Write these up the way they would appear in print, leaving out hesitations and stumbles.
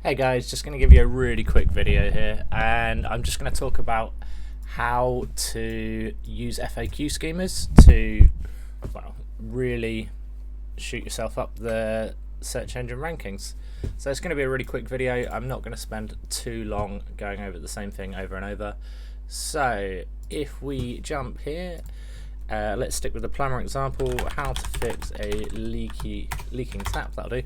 Hey guys, just going to give you a really quick video here, and I'm just going to talk about how to use FAQ schemas to, well, really shoot yourself up the search engine rankings. So it's going to be a really quick video. I'm not going to spend too long going over the same thing over and over. So if we jump here, let's stick with the plumber example, how to fix a leaking tap, that'll do.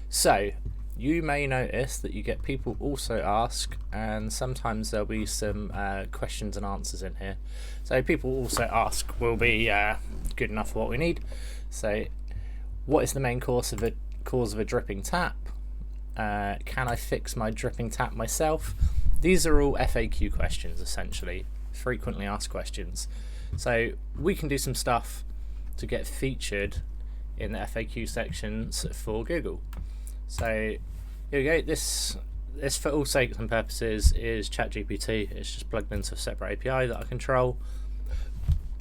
So you may notice that you get people also ask, and sometimes there'll be some questions and answers in here. So people also ask will be good enough for what we need. So what is the main cause of a dripping tap? Can I fix my dripping tap myself? These are all FAQ questions, essentially, frequently asked questions. So we can do some stuff to get featured in the FAQ sections for Google. So here we go. This for all sakes and purposes is ChatGPT. It's just plugged into a separate API that I control.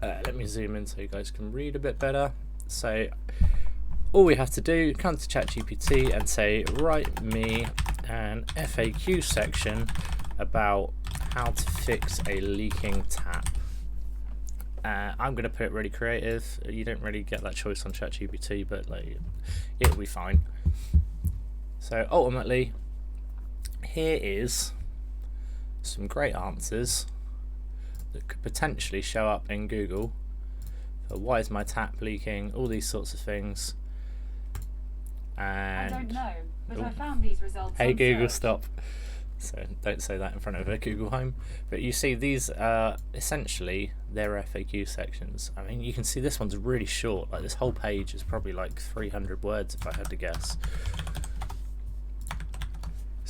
Let me zoom in so you guys can read a bit better. So all we have to do, come to ChatGPT and say, write me an FAQ section about how to fix a leaking tap. I'm going to put it really creative. You don't really get that choice on ChatGPT, but like, it'll be fine. So ultimately, here is some great answers that could potentially show up in Google for why is my tap leaking, all these sorts of things. And I don't know, but I found these results. Hey on Google, search. stop. So don't say that in front of a Google Home. But you see, these are essentially their FAQ sections. I mean, you can see this one's really short. Like, this whole page is probably like 300 words if I had to guess.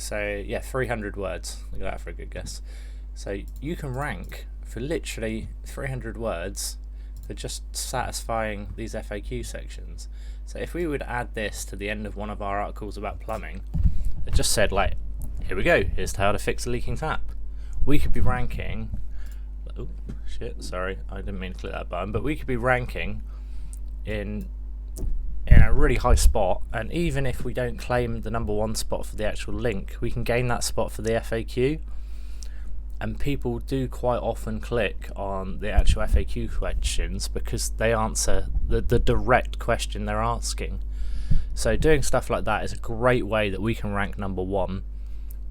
So yeah, 300 words. Look at that for a good guess. So you can rank for literally 300 words for just satisfying these FAQ sections. So if we would add this to the end of one of our articles about plumbing, it just said, like, here we go, here's how to fix a leaking tap. We could be ranking, oh shit, sorry, I didn't mean to click that button, but we could be ranking in a really high spot, and even if we don't claim the #1 spot for the actual link, we can gain that spot for the FAQ. And people do quite often click on the actual FAQ questions because they answer the direct question they're asking. So doing stuff like that is a great way that we can rank #1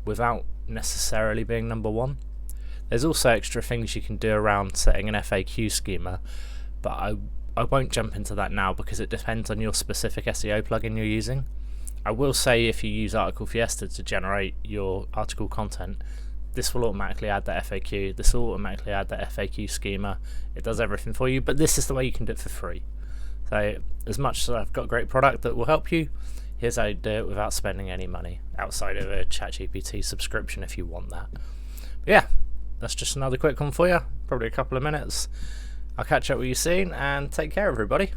without necessarily being #1. There's also extra things you can do around setting an FAQ schema, but I won't jump into that now because it depends on your specific SEO plugin you're using. I will say if you use Article Fiesta to generate your article content, this will automatically add the FAQ, this will automatically add the FAQ schema. It does everything for you, but this is the way you can do it for free. So as much as I've got a great product that will help you, here's how you do it without spending any money outside of a ChatGPT subscription if you want that. But yeah, that's just another quick one for you, probably a couple of minutes. I'll catch up with you soon, and take care everybody.